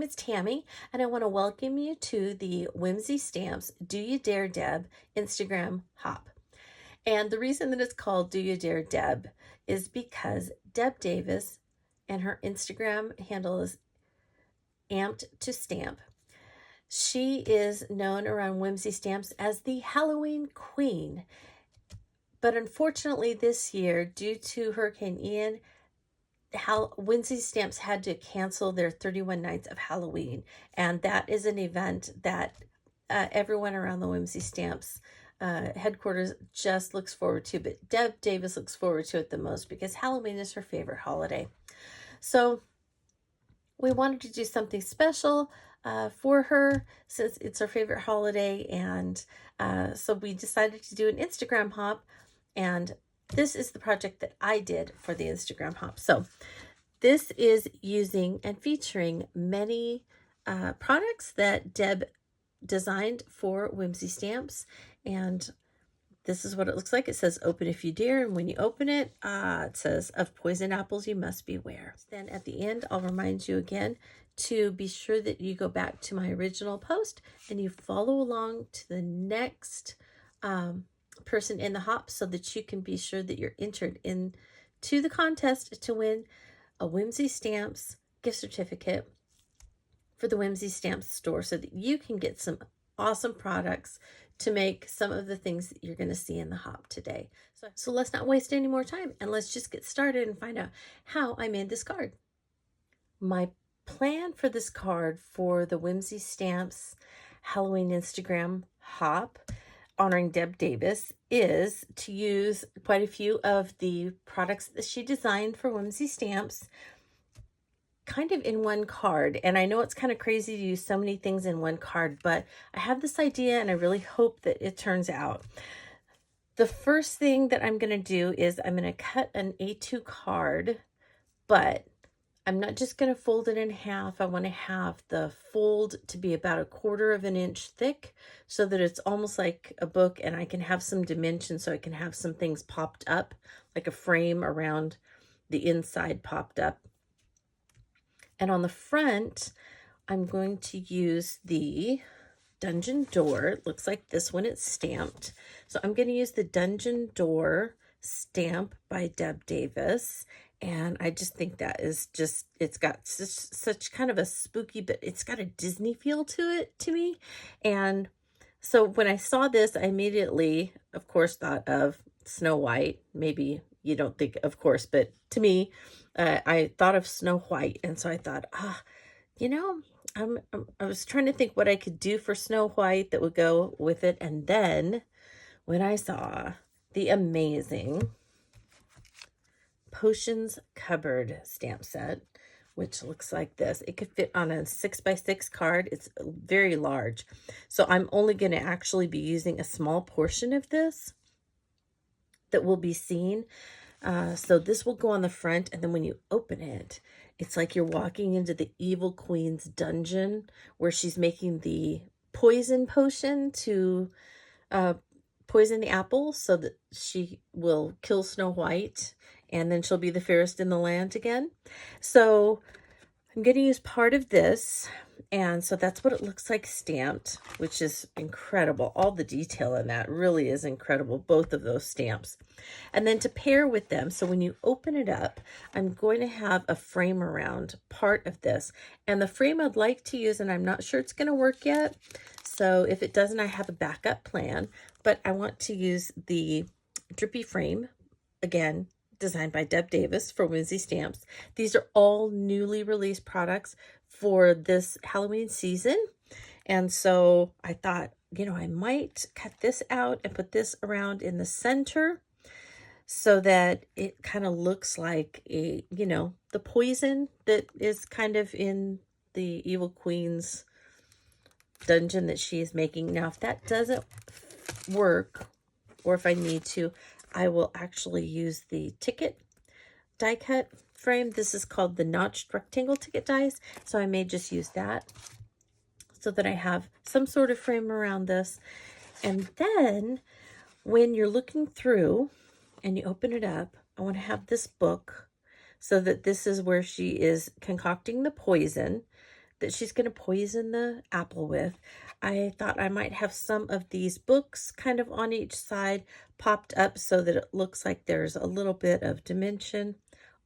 is Tammy, and I want to welcome you to the Whimsy Stamps Do You Dare Deb Instagram Hop. And the reason that it's called Do You Dare Deb is because Deb Davis and her Instagram handle is Amped to Stamp. She is known around Whimsy Stamps as the Halloween Queen. But unfortunately this year, due to Hurricane Ian, Whimsy Stamps had to cancel their 31 Nights of Halloween. And that is an event that everyone around the Whimsy Stamps headquarters just looks forward to. But Deb Davis looks forward to it the most because Halloween is her favorite holiday. So we wanted to do something special for her since it's her favorite holiday. And so we decided to do an Instagram hop. And this is the project that I did for the Instagram hop. So this is using and featuring many products that Deb designed for Whimsy Stamps. And this is what it looks like. It says, open if you dare. And when you open it, it says, of poison apples, you must beware. Then at the end, I'll remind you again to be sure that you go back to my original post and you follow along to the next person in the hop so that you can be sure that you're entered into the contest to win a Whimsy Stamps gift certificate for the Whimsy Stamps store so that you can get some awesome products to make some of the things that you're going to see in the hop today. So let's not waste any more time and let's just get started and find out how I made this card. My plan for this card for the Whimsy Stamps Halloween Instagram hop honoring Deb Davis is to use quite a few of the products that she designed for Whimsy Stamps kind of in one card. And I know it's kind of crazy to use so many things in one card, but I have this idea and I really hope that it turns out. The first thing that I'm going to do is I'm going to cut an A2 card, but I'm not just going to fold it in half. I want to have the fold to be about 1/4 of an inch thick so that it's almost like a book and I can have some dimension so I can have some things popped up, like a frame around the inside popped up. And on the front, I'm going to use the Dungeon Door. It looks like this when it's stamped. So I'm going to use the Dungeon Door stamp by Deb Davis. And I just think that is just, it's got such kind of a spooky, but it's got a Disney feel to it to me. And so when I saw this, I immediately, of course, thought of Snow White. Maybe you don't think, of course, but to me, I thought of Snow White. And so I thought, you know, I was trying to think what I could do for Snow White that would go with it. And then when I saw the amazing Potions Cupboard stamp set, which looks like this. It could fit on a 6x6 card. It's very large. So I'm only going to actually be using a small portion of this that will be seen. So this will go on the front, and then when you open it, it's like you're walking into the Evil Queen's dungeon where she's making the poison potion to poison the apple so that she will kill Snow White and then she'll be the fairest in the land again. So I'm going to use part of this. And so that's what it looks like stamped, which is incredible. All the detail in that really is incredible, both of those stamps. And then to pair with them, so when you open it up, I'm going to have a frame around part of this. And the frame I'd like to use, and I'm not sure it's going to work yet. So if it doesn't, I have a backup plan. But I want to use the Drippy Frame, again, designed by Deb Davis for Whimsy Stamps. These are all newly released products for this Halloween season. And so I thought, you know, I might cut this out and put this around in the center so that it kind of looks like a, you know, the poison that is kind of in the Evil Queen's dungeon that she is making. Now, if that doesn't work, or if I need to, I will actually use the ticket die cut frame. This is called the notched rectangle ticket dies. So I may just use that so that I have some sort of frame around this. And then when you're looking through and you open it up, I want to have this book so that this is where she is concocting the poison that she's going to poison the apple with. I thought I might have some of these books kind of on each side popped up so that it looks like there's a little bit of dimension.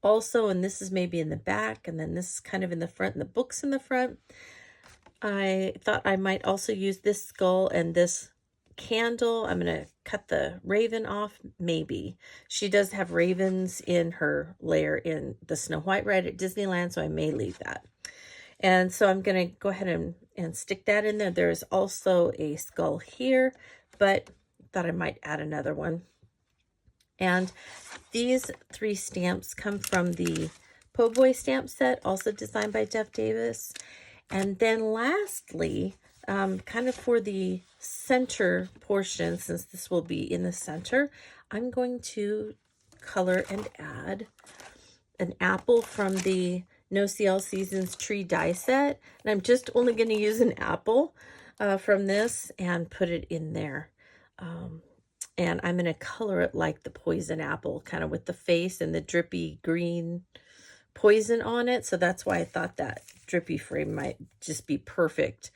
Also, and this is maybe in the back, and then this is kind of in the front, and the book's in the front. I thought I might also use this skull and this candle. I'm going to cut the raven off, maybe. She does have ravens in her lair in the Snow White ride at Disneyland, so I may leave that. And so I'm going to go ahead and stick that in there. There's also a skull here, but thought I might add another one. And these 3 stamps come from the Po' Boy stamp set, also designed by Deb Davis. And then lastly, kind of for the center portion, since this will be in the center, I'm going to color and add an apple from the No CL Seasons Tree die set. And I'm just only going to use an apple from this and put it in there. And I'm going to color it like the poison apple, kind of with the face and the drippy green poison on it. So that's why I thought that drippy frame might just be perfect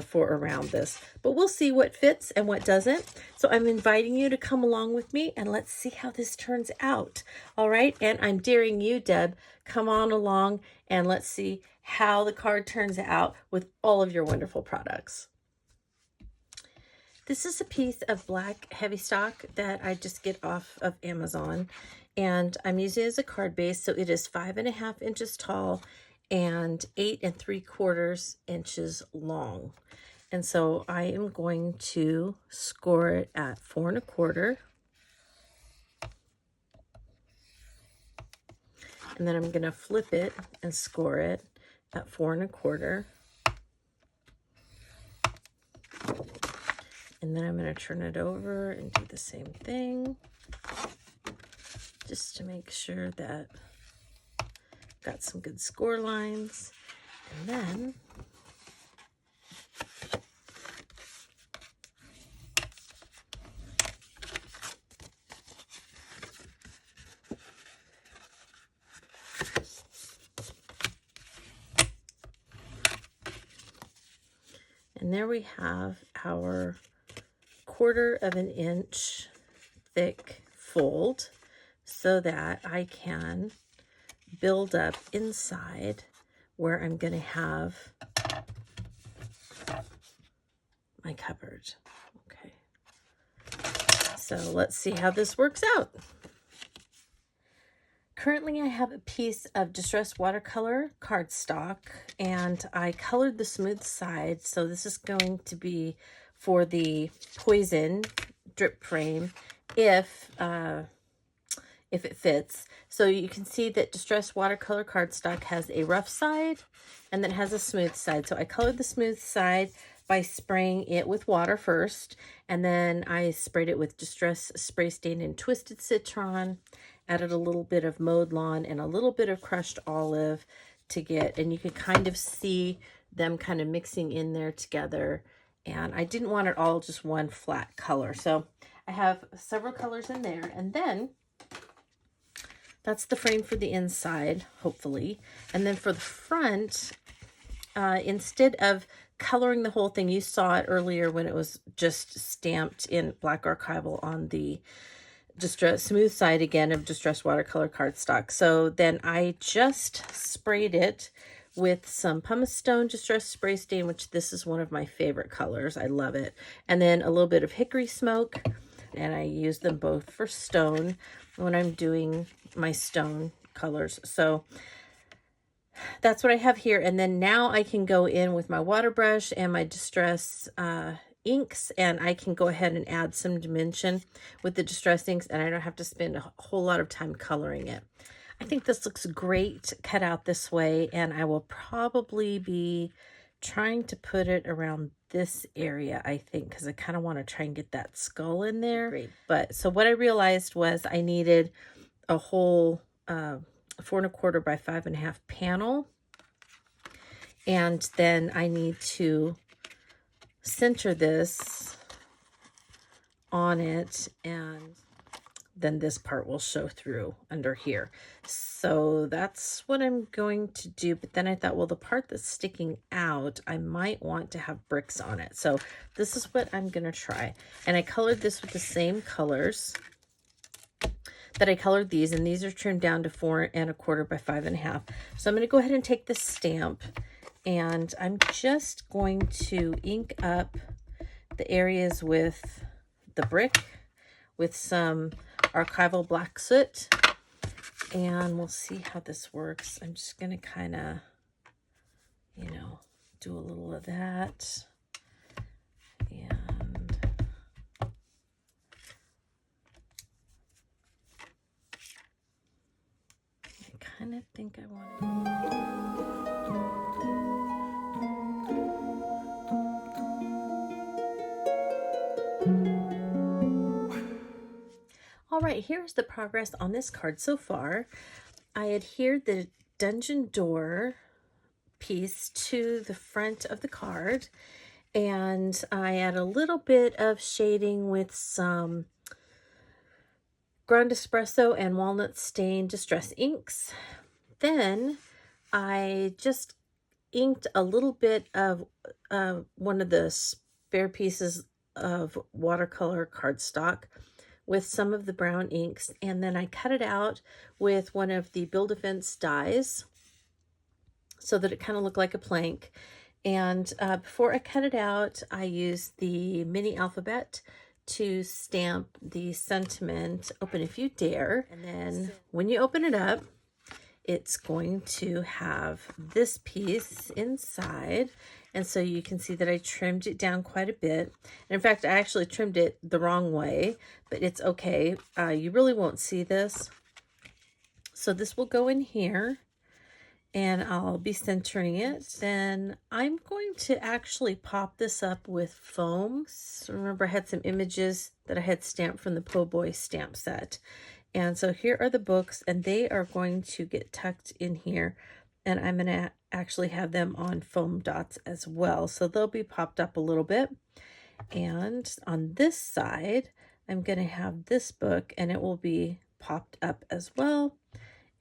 for around this. But we'll see what fits and what doesn't. So I'm inviting you to come along with me and let's see how this turns out. All right. And I'm daring you, Deb, come on along and let's see how the card turns out with all of your wonderful products. This is a piece of black heavy stock that I just get off of Amazon, and I'm using it as a card base. So it is 5.5 inches tall and 8 3/4 inches long. And so I am going to score it at 4 1/4. And then I'm going to flip it and score it at 4 1/4. And then I'm going to turn it over and do the same thing, just to make sure that I've got some good score lines. And there we have our 1/4 inch thick fold so that I can build up inside where I'm going to have my cupboard. Okay. So let's see how this works out. Currently I have a piece of distressed watercolor cardstock and I colored the smooth side. So this is going to be for the poison drip frame if it fits. So you can see that distressed watercolor cardstock has a rough side and then has a smooth side. So I colored the smooth side by spraying it with water first, and then I sprayed it with Distress Spray Stain and Twisted Citron, added a little bit of mowed lawn and a little bit of crushed olive to get, and you can kind of see them kind of mixing in there together. And I didn't want it all just one flat color. So I have several colors in there. And then that's the frame for the inside, hopefully. And then for the front, instead of coloring the whole thing, you saw it earlier when it was just stamped in black archival on the smooth side again of distressed watercolor cardstock. So then I just sprayed it with some pumice stone distressed spray stain, which this is one of my favorite colors. I love it. And then a little bit of hickory smoke, and I use them both for stone when I'm doing my stone colors. So that's what I have here. And then now I can go in with my water brush and my distress inks, and I can go ahead and add some dimension with the distress inks, and I don't have to spend a whole lot of time coloring it. I think this looks great cut out this way, and I will probably be trying to put it around this area, I think, because I kind of want to try and get that skull in there. Great. But so what I realized was I needed a whole 4 1/4 by 5.5 panel, and then I need to center this on it and then this part will show through under here. So that's what I'm going to do. But then I thought, well, the part that's sticking out, I might want to have bricks on it. So this is what I'm going to try. And I colored this with the same colors that I colored these, and these are trimmed down to 4 1/4 by 5 1/2. So I'm going to go ahead and take this stamp, and I'm just going to ink up the areas with the brick with some archival black soot, and we'll see how this works. I'm just going to kind of, you know, do a little of that. And I kind of think I want to... All right, here's the progress on this card so far. I adhered the dungeon door piece to the front of the card, and I add a little bit of shading with some Ground Espresso and Walnut Stain Distress inks. Then I just inked a little bit of one of the spare pieces of watercolor cardstock with some of the brown inks, and then I cut it out with one of the Build-A-Fence dies so that it kind of looked like a plank. And before I cut it out, I used the mini alphabet to stamp the sentiment, "Open if you dare." And then when you open it up, it's going to have this piece inside. And so you can see that I trimmed it down quite a bit. And in fact, I actually trimmed it the wrong way, but it's okay. You really won't see this. So this will go in here, and I'll be centering it. Then I'm going to actually pop this up with foam. So remember, I had some images that I had stamped from the Po' Boy stamp set. And so here are the books, and they are going to get tucked in here, and I'm going to actually have them on foam dots as well. So they'll be popped up a little bit. And on this side, I'm going to have this book, and it will be popped up as well.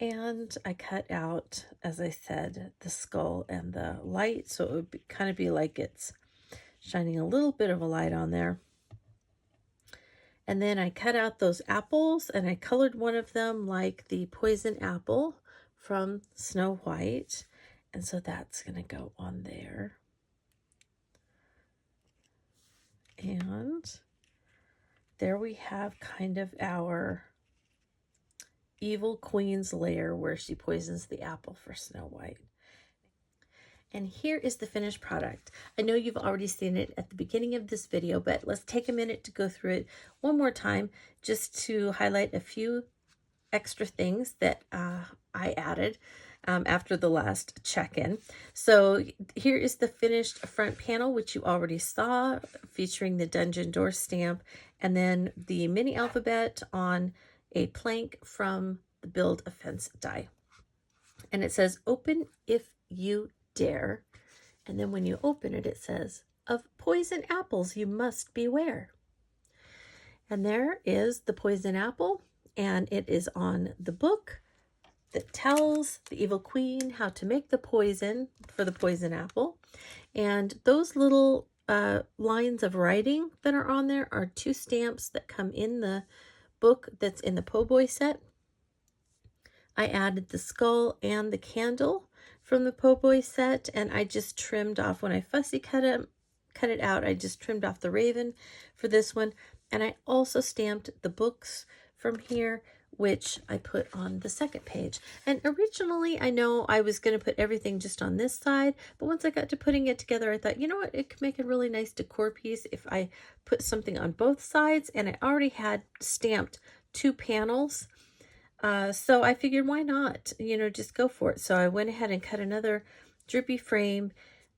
And I cut out, as I said, the skull and the light, so it would be, kind of be like it's shining a little bit of a light on there. And then I cut out those apples, and I colored one of them like the poison apple from Snow White. And so that's going to go on there. And there we have kind of our evil queen's lair where she poisons the apple for Snow White. And here is the finished product. I know you've already seen it at the beginning of this video, but let's take a minute to go through it one more time just to highlight a few extra things that I added after the last check-in. So here is the finished front panel, which you already saw, featuring the dungeon door stamp, and then the mini alphabet on a plank from the Build-A-Fence die. And it says, "Open if you dare." And then when you open it, it says, "Of poison apples you must beware." And there is the poison apple, and it is on the book that tells the evil queen how to make the poison for the poison apple. And those little lines of writing that are on there are 2 stamps that come in the book that's in the Po' Boy set. I added the skull and the candle from the Po' Boy set, and I just trimmed off, when I fussy cut it out, I just trimmed off the raven for this one. And I also stamped the books from here, which I put on the second page. And originally, I know I was going to put everything just on this side, but once I got to putting it together, I thought, you know what, it could make a really nice decor piece if I put something on both sides. And I already had stamped 2 panels. So I figured, why not, you know, just go for it. So I went ahead and cut another drippy frame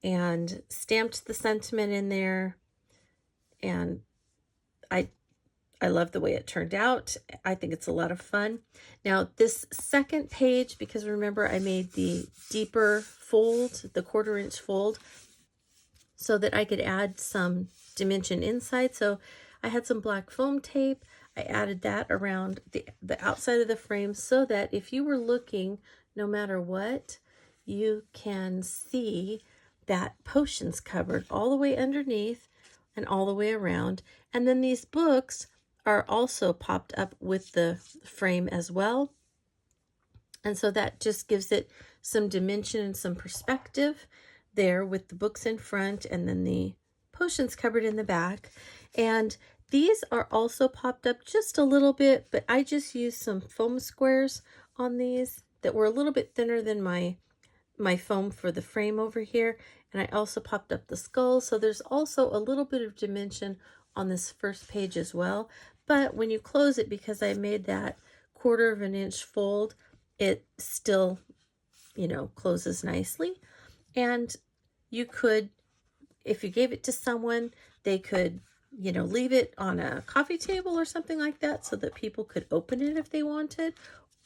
and stamped the sentiment in there. And I love the way it turned out. I think it's a lot of fun. Now this second page, because remember I made the deeper fold, the 1/4 inch fold, so that I could add some dimension inside. So I had some black foam tape. I added that around the outside of the frame so that if you were looking, no matter what, you can see that potions covered all the way underneath and all the way around. And then these books are also popped up with the frame as well. And so that just gives it some dimension and some perspective there with the books in front and then the potions covered in the back. And these are also popped up just a little bit, but I just used some foam squares on these that were a little bit thinner than my foam for the frame over here. And I also popped up the skull. So there's also a little bit of dimension on this first page as well. But when you close it, because I made that 1/4 of an inch fold, it still, you know, closes nicely. And you could, if you gave it to someone, they could, you know, leave it on a coffee table or something like that so that people could open it if they wanted,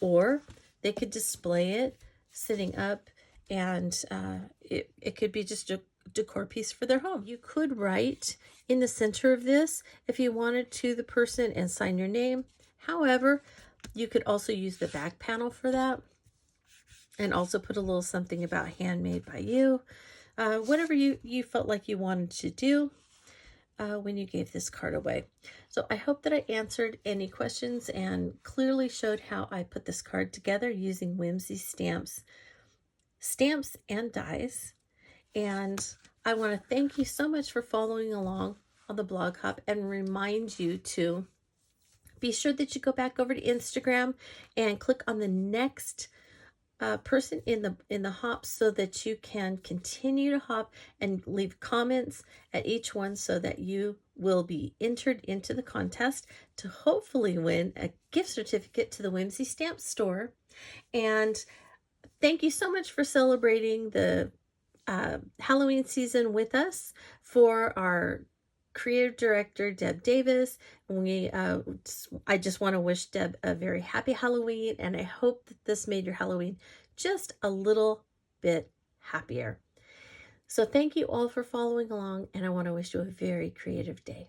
or they could display it sitting up, and it could be just a decor piece for their home. You could write in the center of this if you wanted to the person and sign your name. However, you could also use the back panel for that and also put a little something about handmade by you. Whatever you felt like you wanted to do when you gave this card away. So I hope that I answered any questions and clearly showed how I put this card together using Whimsy stamps and dies. And I want to thank you so much for following along on the blog hop and remind you to be sure that you go back over to Instagram and click on the next person in the hop so that you can continue to hop and leave comments at each one so that you will be entered into the contest to hopefully win a gift certificate to the Whimsy Stamps store. And thank you so much for celebrating the Halloween season with us. For our creative director, Deb Davis, I just want to wish Deb a very happy Halloween, and I hope that this made your Halloween just a little bit happier. So thank you all for following along, and I want to wish you a very creative day.